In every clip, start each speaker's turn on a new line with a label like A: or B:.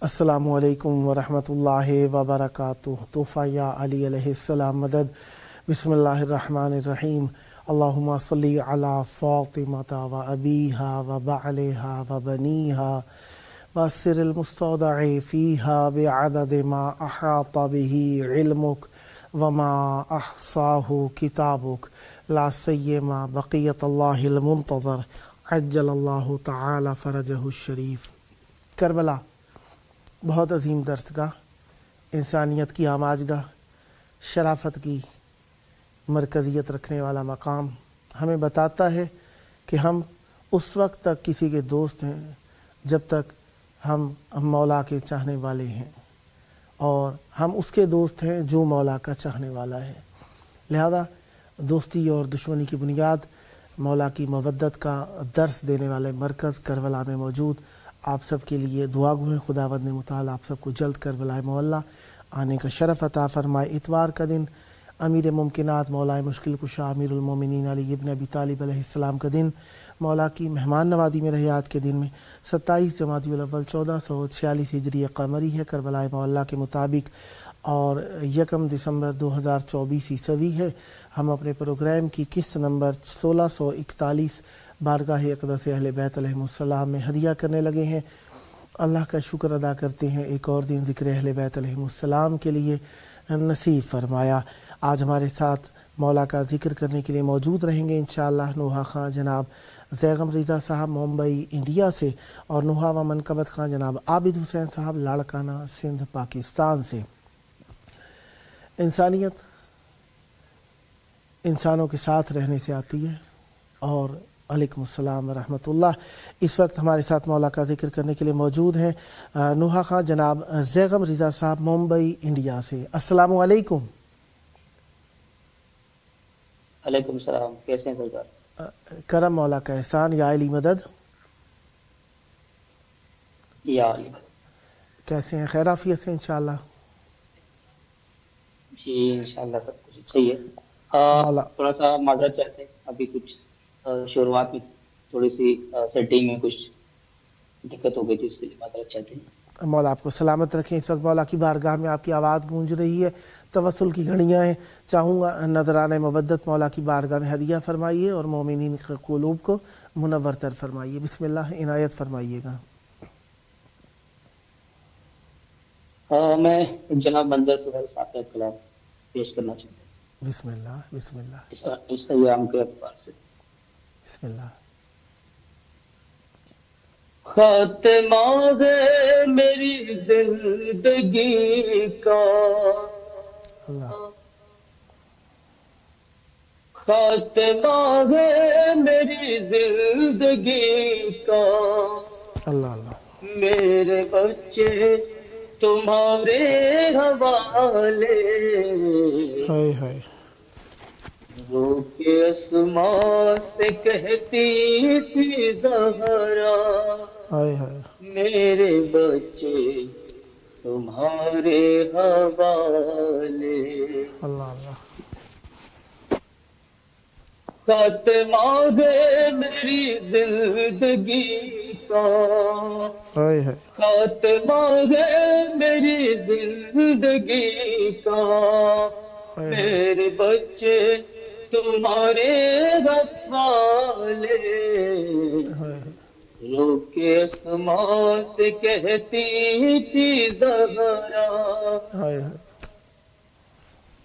A: السلام علیکم ورحمۃ اللہ وبرکاتہ۔ تحفہ یا علی علیہ السلام مدد۔ بسم اللہ الرحمن الرحیم۔ اللہم صلی علی فاطمۃ و ابیہا و بعلہا و بنیہا والسر المستودع فیہا بعدد ما احاط بہ علمک وما احصاہ کتابک لا سیما بقیت اللہ المنتظر عجل اللہ تعالی فرجہ الشریف۔ کربلا بہت عظیم درسگاہ، انسانیت کی آماجگاہ، شرافت کی مرکزیت رکھنے والا مقام ہمیں بتاتا ہے کہ ہم اس وقت تک کسی کے دوست ہیں جب تک ہم مولا کے چاہنے والے ہیں، اور ہم اس کے دوست ہیں جو مولا کا چاہنے والا ہے۔ لہذا دوستی اور دشمنی کی بنیاد مولا کی مودت کا درس دینے والے مرکز کربلا میں موجود آپ سب کے لیے دعا گو ہے خداوند متعال آپ سب کو جلد کربلا معلیٰ آنے کا شرف عطا فرمائے۔ اتوار کا دن امیر ممکنات مولا مشکل کشا امیر المومنین علی ابن ابی طالب علیہ السلام کا دن، مولا کی مہمان نوازی میں رہے آج کے دن میں 27 جمادی الاول 1446 ہجری قمری ہے کربلا معلیٰ کے مطابق، اور 1 دسمبر 2024 عیسوی ہے۔ ہم اپنے پروگرام کی قسط نمبر 1641 بارگاہ اقدس اہل بیت علیہ السلام میں ہدیہ کرنے لگے ہیں۔ اللہ کا شکر ادا کرتے ہیں ایک اور دن ذکر اہل بیت علیہ السلام کے لیے نصیب فرمایا۔ آج ہمارے ساتھ مولا کا ذکر کرنے کے لیے موجود رہیں گے انشاءاللہ نوحہ خان جناب زیغم رضا صاحب ممبئی انڈیا سے، اور نوحہ و منقبت خان جناب عابد حسین صاحب لاڑکانہ سندھ پاکستان سے۔ انسانیت انسانوں کے ساتھ رہنے سے آتی ہے، اور علیکم السلام ورحمۃ اللہ۔ اس وقت ہمارے ساتھ مولا کا ذکر کرنے کے لیے موجود ہیں نوحہ خان جناب زیغم رضا صاحب ممبئی انڈیا سے۔ السلام علیکم۔
B: علیکم السلام، کیسے ہیں سرکار؟
A: کرم مولا کا احسان، یا علی مدد۔
B: یا علی مدد۔
A: کیسے ہیں؟ خیر عافیت سے انشاءاللہ؟
B: جی انشاءاللہ سب کچھ صحیح ہے۔ تھوڑا سا معذرت چاہتے ہیں، ابھی کچھ شروعات میں تھوڑی سی سیٹنگ میں کچھ دقت ہو گئی تھی، اس کے لیے معذرت چاہتے ہیں۔
A: مولا آپ کو سلامت رکھیں۔ اس وقت مولا کی بارگاہ میں آپ کی آواز گونج رہی ہے، توسل کی گھڑیاں ہیں۔ چاہوں گا نذرانہ مودت مولا کی بارگاہ میں ہدیہ فرمائیے اور مومنین کے قلوب کو منور تر فرمائیے۔ بسم اللہ عنایت فرمائیے گا۔
B: میں جناب منظر سہیل صاحب کا کلام پیش کرنا چاہتا ہوں۔
A: بسم اللہ بسم اللہ
B: اس ایام کے اعتبار سے
A: بسم اللہ۔
B: خاتمہ ہے میری زندگی کا،
A: اللہ
B: خاتمہ ہے میری زندگی کا،
A: اللہ اللہ
B: میرے بچے تمہارے حوالے،
A: ہائے ہائے
B: رو کے اسماء سے کہتی تھی زہرا،
A: ہائے ہائے
B: میرے بچے تمہارے حوالے،
A: اللہ اللہ
B: خاتمہ ہے میری زندگی کا،
A: ہائے ہائے
B: خاتمہ ہے میری زندگی کا، میرے بچے تمہارے حوالے، رو کے اسماء سے کہتی تھی زہرا،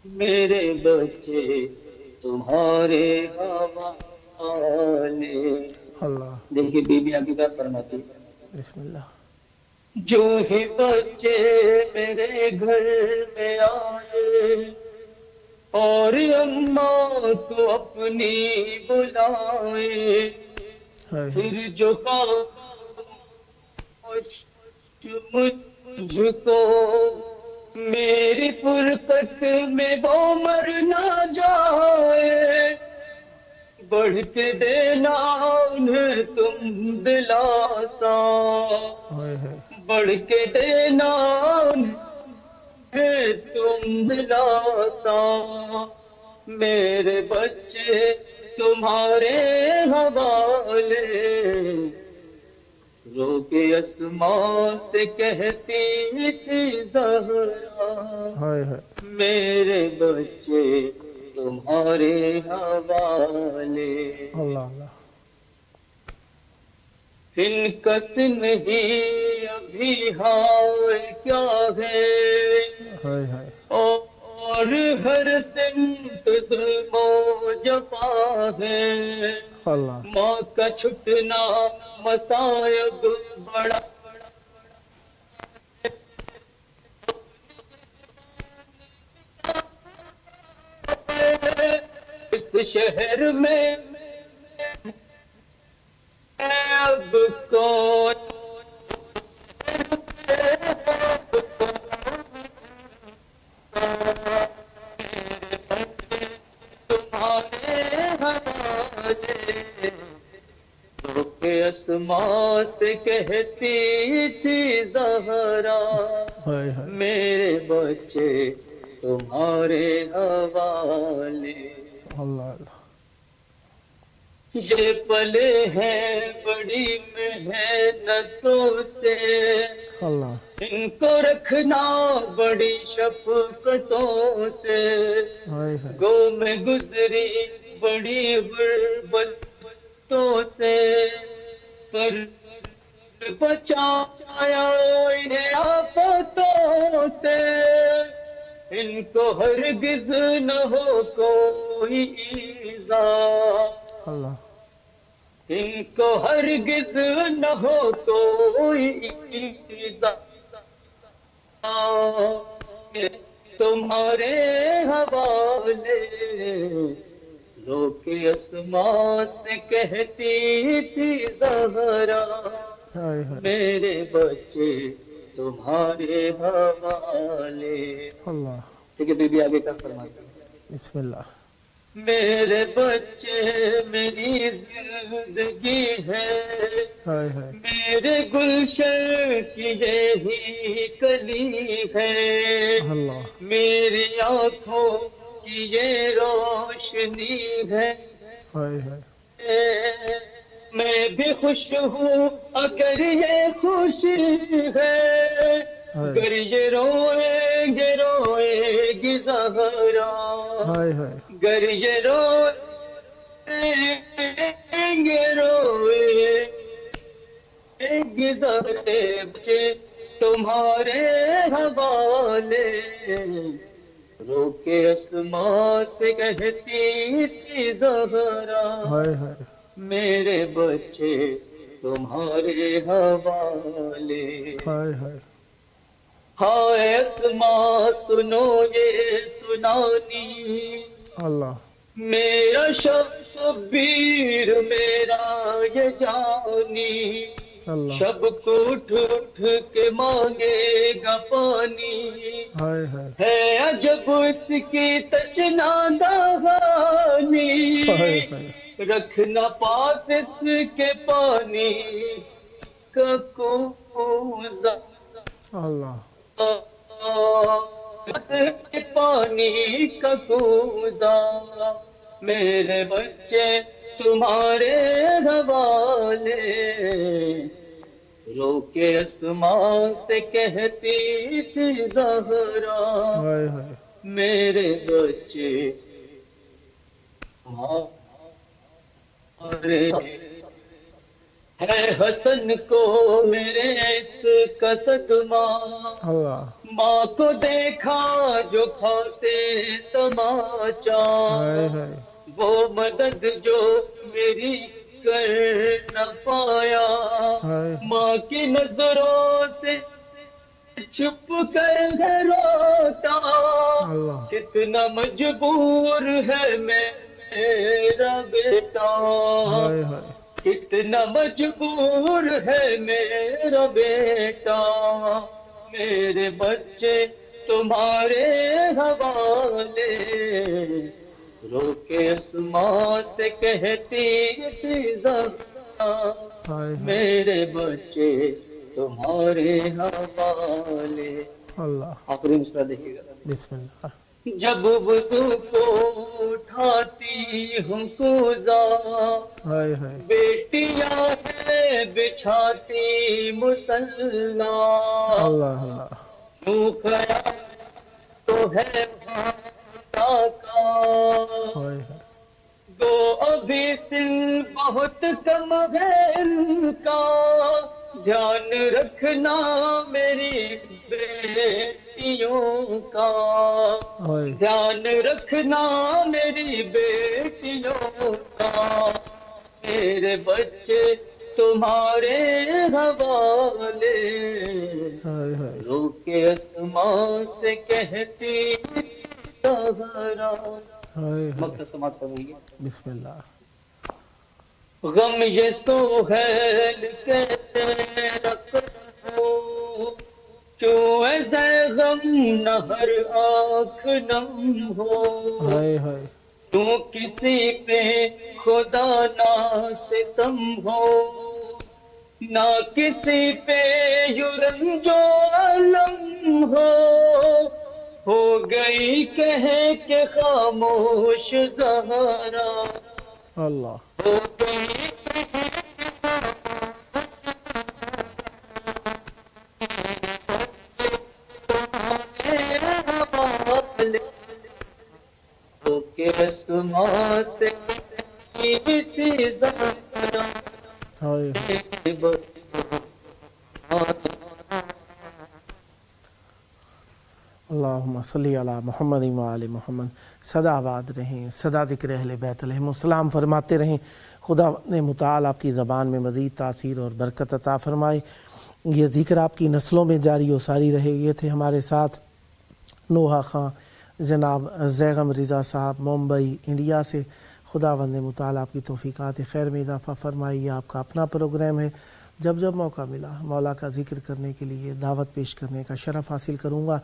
B: میرے بچے تمہارے حوالے۔
A: اللہ
B: دیکھیے بی بی آگے کیا فرماتی ہے،
A: بسم اللہ۔
B: جو ہی بچے میرے گھر میں آئے اور اماں کو اپنی بلائے، پھر جو خاموش مجھ کو میری فرقت میں وہ مر نہ جائے، بڑھ کے دینا انہیں تم دلاسا، بڑھ کے دینا انہیں تم دلاسا، میرے بچے تمہارے حوالے، رو کے اسماء سے کہتی تھی زہرا، میرے بچے تمہارے حوالے،
A: اللہ اللہ،
B: ان کا نہیں ابھی حال کیا ہے، اور ہر سمت ظلم و جفا ہے، ماں کا چھٹنا مصائب بڑا، اس شہر میں اب کون تمہارے حوالے، رو کے اسماء سے کہتی تھی زہرا، میرے بچے تمہارے حوالے،
A: اللہ اللہ،
B: یہ پلے ہیں بڑی محنتوں سے، ان کو رکھنا بڑی شفقتوں سے، گو میں گزری بڑی غربتوں سے، پر بچایا انہیں آفتوں سے، ان کو ہرگز نہ ہو کوئی ایذا، ان کو ہرگز نہ ہو کوئی ایذا، تمہارے حوالے، رو کے اسماء سے کہتی تھی زہرا، میرے بچے تمہارے حوالے، ٹھیک ہے بی بی آگے کا فرماتے ہیں،
A: بسم اللہ،
B: میرے بچے میری زندگی ہے، میرے گلشن کی یہی کلی ہے، میری آنکھوں کی یہ روشنی ہے، میں بھی خوش ہوں اگر یہ خوشی ہے، اگر یہ روئیں گی زہرا، گر یہ روئیں گی زہرا، بچے تمہارے حوالے، رو کے اسماء سے کہتی تھی زہرا، میرے بچے تمہارے حوالے، ہائے اسماء سنو یہ سنانی، میرا شبیر میرا یہ جانی، شب کو اٹھ اٹھ کے مانگے گا پانی، ہے عجب اس کی تشنا دہانی، رکھنا پاس اس کے پانی کا کوزہ، پانی کا کوزہ، میرے بچے تمہارے حوالے، رو کے اسماء سے کہتی تھی زہرا، میرے بچے تمہارے، ہے حسن کو میرے اس کا صدمہ، ماں کو دیکھا جو کھاتے تماچا، وہ مدد جو میری کر نہ پایا، ماں کی نظروں سے چھپ کر روتا، کتنا مجبور ہے میرا بیٹا، کتنا مجبور ہے میرا بیٹا، میرے بچے تمہارے حوالے، رو کے اسماء سے کہتی تھی زہرا میرے بچے تمہارے حوالے۔
A: اللہ،
B: آخری مصرع دیکھیے گا۔
A: بسم اللہ۔
B: جب وضو کو اٹھاتی ہوں کوزہ،
A: ہائے ہائے،
B: بیٹیاں ہے بچھاتی مصلا،
A: اللہ اللہ،
B: کیوں خیال تو ہے خدا کا،
A: ہائے ہائے،
B: گو ابھی سن بہت کم ہے ان کا، دھیان رکھنا میری بیٹیوں کا،
A: ہائے،
B: دھیان رکھنا میری بیٹیوں کا، میرے بچے تمہارے حوالے،
A: ہائے ہائے،
B: رو کے اسماء سے کہتی زہرا۔
A: ہائے ہائے،
B: مکہ سماعت فرمائیے۔
A: بسم اللہ۔
B: غم یہ سہیل کہتے رکھو، کیوں ایسے غم نہ ہر آنکھ نم ہو،
A: ہائے ہائے،
B: کیوں کسی پہ خدا نہ ستم ہو، نہ کسی پہ یوں رنج و الم ہو گئی کہے کہ خاموش زہرا،
A: اللہ،
B: ہو گئی ہو کے اسماء سے تھی زہرا
A: ہائے ہائے، اللہم صلی علی محمد و آل محمد۔ سدا آباد رہیں، سدا ذکر اہل بیت علیہم السلام فرماتے رہیں۔ خدا نے متعال آپ کی زبان میں مزید تاثیر اور برکت عطا فرمائے، یہ ذکر آپ کی نسلوں میں جاری و ساری رہے۔ یہ تھے ہمارے ساتھ نوحہ خان جناب زیغم رضا صاحب ممبئی انڈیا سے۔ خداوند متعال آپ کی توفیقات خیر میں اضافہ فرمائے۔ یہ آپ کا اپنا پروگرام ہے، جب جب موقع ملا مولا کا ذکر کرنے کے لیے دعوت پیش کرنے کا شرف حاصل کروں گا،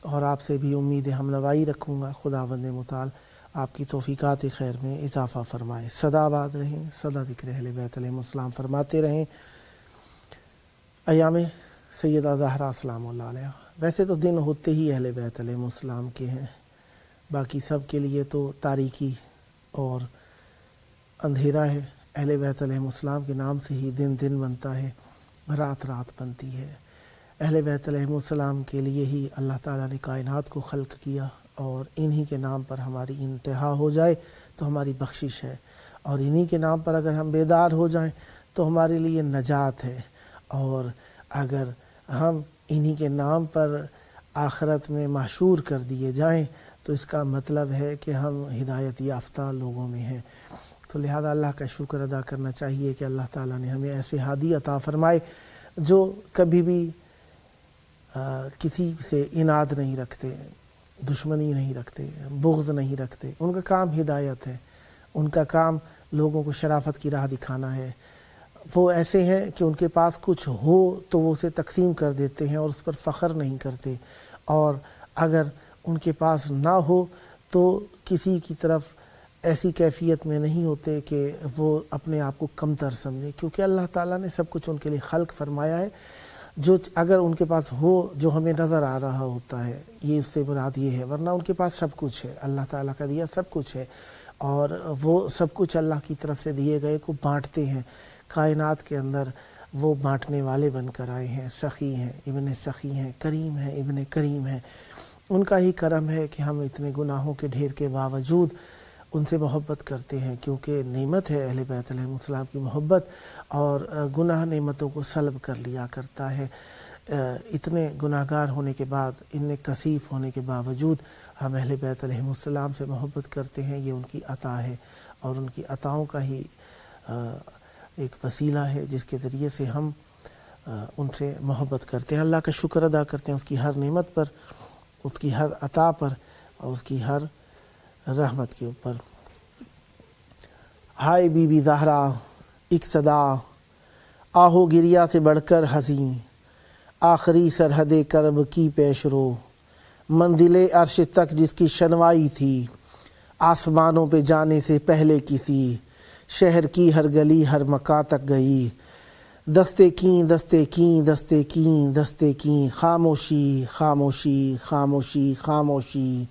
A: اور آپ سے بھی امید ہمنوائی رکھوں گا۔ خداوند متعال آپ کی توفیقات خیر میں اضافہ فرمائے۔ سدا آباد رہیں، سدا ذکر اہل بیت علیہم السلام فرماتے رہیں۔ ایام سیدہ زہرا سلام اللہ علیہ، ویسے تو دن ہوتے ہی اہل بیت علیہم السلام کے ہیں، باقی سب کے لیے تو تاریکی اور اندھیرا ہے۔ اہل بیت علیہم السلام کے نام سے ہی دن دن بنتا ہے، رات رات بنتی ہے۔ اہل بیت علیہم السلام کے لیے ہی اللہ تعالیٰ نے کائنات کو خلق کیا، اور انہی کے نام پر ہماری انتہا ہو جائے تو ہماری بخشش ہے، اور انہی کے نام پر اگر ہم بیدار ہو جائیں تو ہمارے لیے نجات ہے، اور اگر ہم انہی کے نام پر آخرت میں محشور کر دیے جائیں تو اس کا مطلب ہے کہ ہم ہدایت یافتہ لوگوں میں ہیں۔ تو لہذا اللہ کا شکر ادا کرنا چاہیے کہ اللہ تعالیٰ نے ہمیں ایسے ہادی عطا فرمائے جو کبھی بھی کسی سے اناد نہیں رکھتے، دشمنی نہیں رکھتے، بغض نہیں رکھتے۔ ان کا کام ہدایت ہے، ان کا کام لوگوں کو شرافت کی راہ دکھانا ہے۔ وہ ایسے ہیں کہ ان کے پاس کچھ ہو تو وہ اسے تقسیم کر دیتے ہیں اور اس پر فخر نہیں کرتے، اور اگر ان کے پاس نہ ہو تو کسی کی طرف ایسی کیفیت میں نہیں ہوتے کہ وہ اپنے آپ کو کمتر سمجھے، کیونکہ اللہ تعالیٰ نے سب کچھ ان کے لیے خلق فرمایا ہے۔ جو اگر ان کے پاس ہو جو ہمیں نظر آ رہا ہوتا ہے، یہ اس سے مراد یہ ہے، ورنہ ان کے پاس سب کچھ ہے، اللہ تعالیٰ کا دیا سب کچھ ہے، اور وہ سب کچھ اللہ کی طرف سے دیے گئے کو بانٹتے ہیں۔ کائنات کے اندر وہ بانٹنے والے بن کر آئے ہیں، سخی ہیں، ابن سخی ہیں، کریم ہیں، ابن کریم ہیں۔ ان کا ہی کرم ہے کہ ہم اتنے گناہوں کے ڈھیر کے باوجود ان سے محبت کرتے ہیں، کیونکہ نعمت ہے اہل بیت علیہ السلام کی محبت، اور گناہ نعمتوں کو سلب کر لیا کرتا ہے۔ اتنے گناہ گار ہونے کے بعد، اتنے کثیف ہونے کے باوجود ہم اہل بیت علیہ السلام سے محبت کرتے ہیں، یہ ان کی عطا ہے، اور ان کی عطاؤں کا ہی ایک وسیلہ ہے جس کے ذریعے سے ہم ان سے محبت کرتے ہیں۔ اللہ کا شکر ادا کرتے ہیں اس کی ہر نعمت پر، اس کی ہر عطا پر، اور اس کی ہر رحمت کے اوپر۔ ہائے بی بی زہرا ایک صدا، آہو گریا سے بڑھ کر حزین، آخری سرحد کرب کی پیش رو، منزل عرش تک جس کی شنوائی تھی، آسمانوں پہ جانے سے پہلے کسی، شہر کی ہر گلی ہر مکان تک گئی، دستے کیں دستے کیں دستے کیں دستے کیں، خاموشی خاموشی خاموشی خاموشی،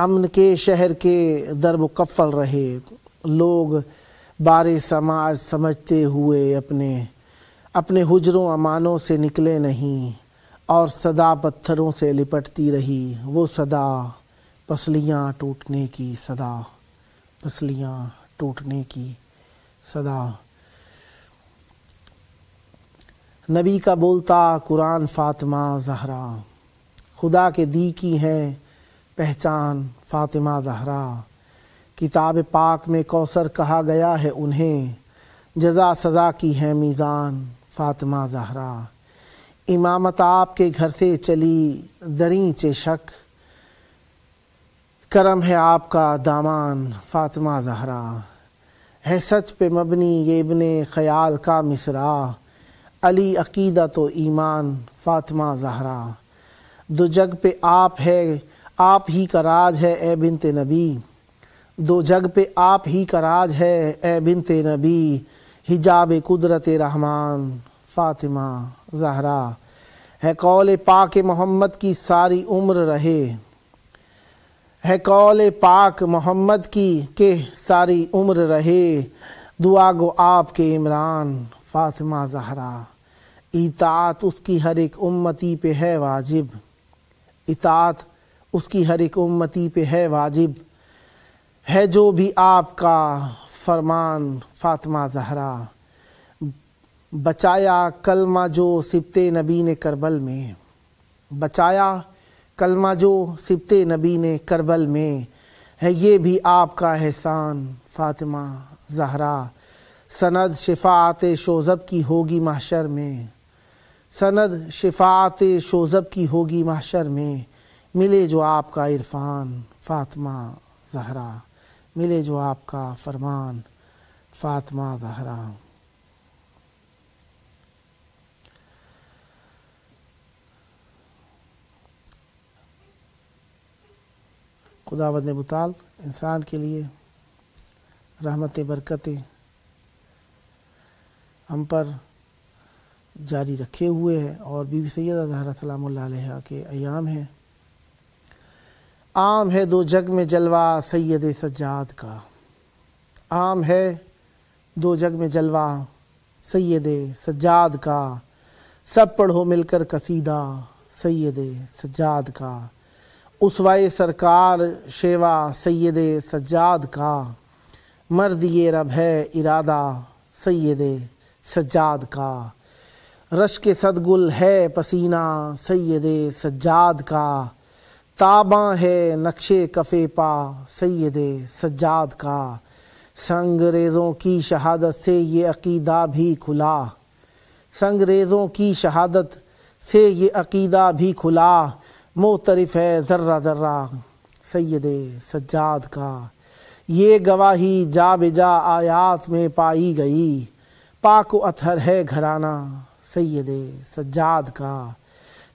A: امن کے شہر کے در مکفل رہے، لوگ بارے سماج سمجھتے ہوئے اپنے حجروں امانوں سے نکلے نہیں، اور صدا پتھروں سے لپٹتی رہی، وہ صدا پسلیاں ٹوٹنے کی صدا، پسلیاں ٹوٹنے کی صدا۔ نبی کا بولتا قرآن فاطمہ زہرا، خدا کے دی کی ہے پہچان فاطمہ زہرا، کتاب پاک میں کوثر کہا گیا ہے انہیں، جزا سزا کی ہے میزان فاطمہ زہرا، امامت آپ کے گھر سے چلی درینچ شک، کرم ہے آپ کا دامان فاطمہ زہرا، ہے سچ پہ مبنی یہ ابن خیال کا مصرع، علی عقیدت و ایمان فاطمہ زہرا، دو جگ پہ آپ ہے آپ ہی کا راج ہے اے بنت نبی، دو جگ پہ آپ ہی کا راج ہے اے بنت نبی، حجاب قدرت رحمان فاطمہ زہرا، ہے قول پاک محمد کی ساری عمر رہے، ہے قول پاک محمد کی کہ ساری عمر رہے، دعا گو آپ کے عمران فاطمہ زہرا، اطاعت اس کی ہر ایک امتی پہ ہے واجب، اطاعت اس کی ہر ایک امتی پہ ہے واجب، ہے جو بھی آپ کا فرمان فاطمہ زہرا، بچایا کلمہ جو سبت نبی نے کربل میں، بچایا کلمہ جو سبت نبی نے کربل میں، ہے یہ بھی آپ کا احسان فاطمہ زہرا، سند شفاعت شوذب کی ہوگی محشر میں، سند شفاعت شوذب کی ہوگی محشر میں، ملے جو آپ کا عرفان فاطمہ زہرا، ملے جو آپ کا فرمان فاطمہ زہرا۔ خداوند متعال انسان کے لیے رحمت برکتیں ہم پر جاری رکھے ہوئے ہے، اور بی بی سیدہ زہرا سلام اللہ علیہا کے ایام ہیں۔ عام ہے دو جگ میں جلوہ سید سجاد کا، عام ہے دو جگ میں جلوہ سید سجاد کا، سب پڑھو مل کر قصیدہ سید سجاد کا، اسوائے سرکار شیوا سید سجاد کا، مرد یہ رب ہے ارادہ سید سجاد کا، رشک صد گل ہے پسینہ سید سجاد کا، تاباں ہے نقش کف پا سید سجاد کا، سنگریزوں کی شہادت سے یہ عقیدہ بھی کھلا، سنگریزوں کی شہادت سے یہ عقیدہ بھی کھلا، معترف ہے ذرہ ذرہ سید سجاد کا، یہ گواہی جا بجا آیات میں پائی گئی، پاک و اطہر ہے گھرانہ سید سجاد کا،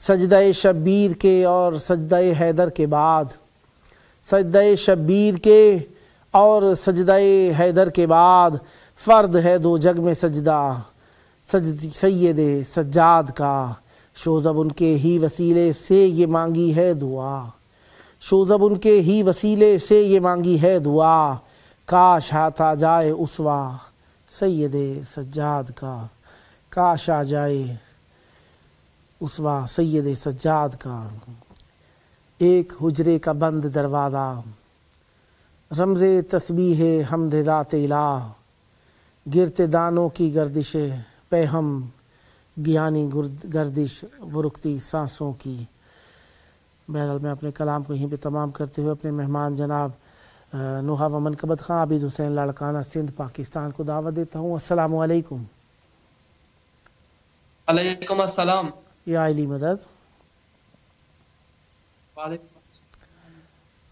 A: سجدہ شبیر کے اور سجدہ حیدر کے بعد، سجدہ شبیر کے اور سجدہ حیدر کے بعد، فرد ہے دو جگ میں سجدہ سید سجاد کا، شوذب ان کے ہی وسیلے سے یہ مانگی ہے دعا، شوذب ان کے ہی وسیلے سے یہ مانگی ہے دعا، کاش ہاتھ آ جائے اسوا سید سجاد کا، کاش آ جائے اسوا سید سجاد کا، ایک حجرے کا بند دروازہ، رمز تسبیح حمد ذات الہ، گرتے دانوں کی گردش پہ ہم گیانی گردش ورکتی سانسوں کی۔ بہرحال میں اپنے کلام کو یہیں پہ تمام کرتے ہوئے اپنے مہمان جناب نوحہ و منقبت خان عابد حسین لاڑکانہ سندھ پاکستان کو دعوت دیتا ہوں۔ السلام علیکم۔
C: علیکم السلام۔
A: یا علی مدد۔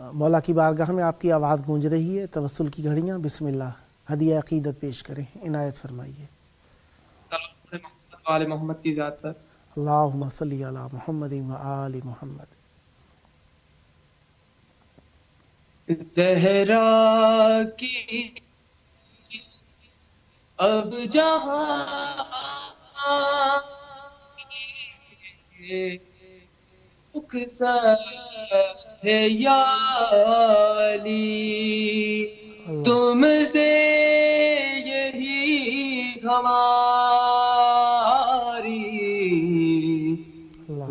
A: مولا کی بارگاہ میں آپ کی آواز گونج رہی ہے، توسل کی گھڑیاں، بسم اللہ، ہدیہ عقیدت پیش کریں، عنایت فرمائیے۔
C: آل محمد کی ذات پر
A: اللہم صلی علی محمد و آل محمد۔
C: زہرا کی اب جہاں رخصت ہے یا علی، تم سے یہی ہماری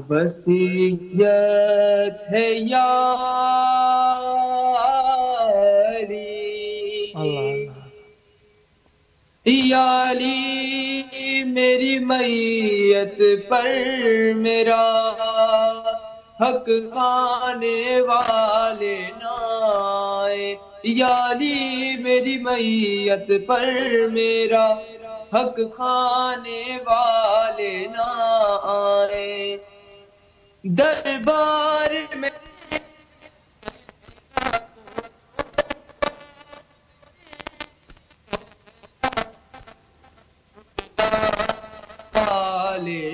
C: وصیت ہے یا یا علی، میری میت پر میرا حق کھانے والے نہ آئے، یا علی میری میت پر میرا حق کھانے والے نہ آئے، دربار میں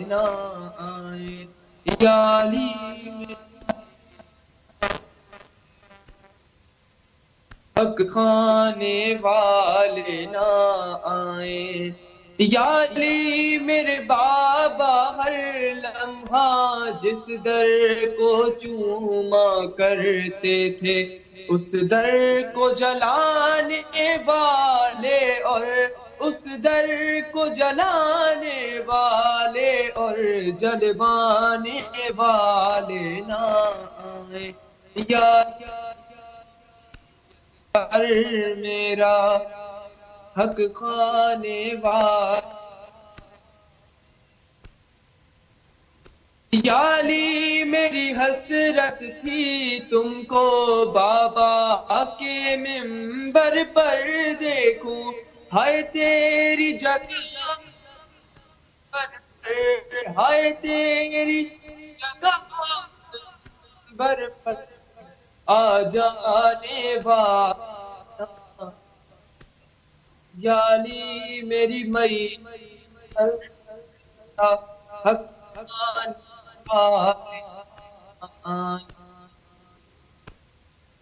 C: نہ آئے، یا علی حق کھانے والے نہ آئے، یا علی میرے بابا ہر لمحہ جس در کو چوما کرتے تھے، اس در کو جلانے والے اور اس در کو جلانے والے اور جلوانے والے نہ آئے، یا میرا حق کھانے والے، یا علی میری حسرت تھی تم کو بابا کے منبر پر دیکھوں، ہائے تیری جگہ ہائے تیری جگہ پر آ جانے والا، یا علی میری میت حق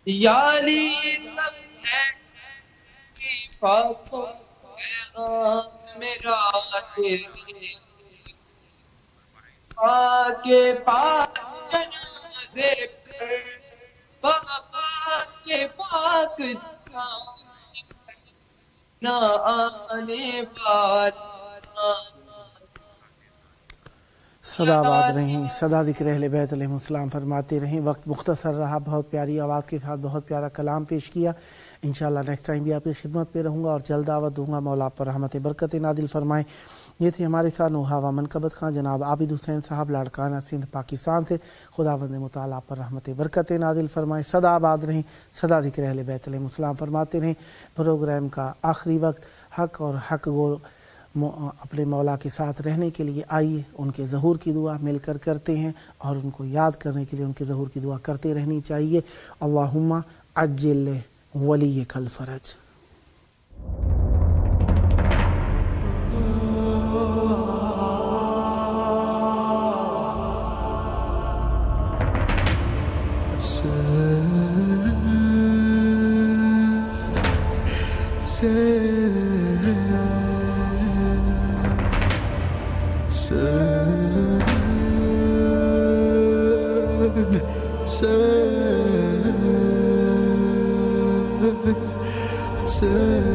C: یا علی سب ہے کی فاقوں پیغام میرا کے پاک جنازے پر بابا کے پاک نہ آنے والا،
A: صدا آباد رہیں، صدا ذکر اہل بیت علیہ السلام فرماتے رہیں۔ وقت مختصر رہا، بہت پیاری آواز کے ساتھ بہت پیارا کلام پیش کیا۔ انشاءاللہ نیکسٹ ٹائم بھی آپ کی خدمت پہ رہوں گا اور جلد دعوت دوں گا، مولا آپ پر رحمت برکت نادل فرمائیں۔ یہ تھے ہمارے ساتھ نوحہ منقبت خان جناب عابد حسین صاحب لاڑکانہ سندھ پاکستان سے، خداوند متعالی آپ پر رحمت برکت نادل فرمائیں۔ صدا آباد رہیں، صدا ذکر اہل بیت علیہ السلام فرماتے رہیں۔ پروگرام کا آخری وقت حق اور حق گو اپنے مولا کے ساتھ رہنے کے لیے آئیے ان کے ظہور کی دعا مل کر کرتے ہیں، اور ان کو یاد کرنے کے لیے ان کے ظہور کی دعا کرتے رہنی چاہیے۔ اللہم عجل ولیک الفرج۔
D: Sen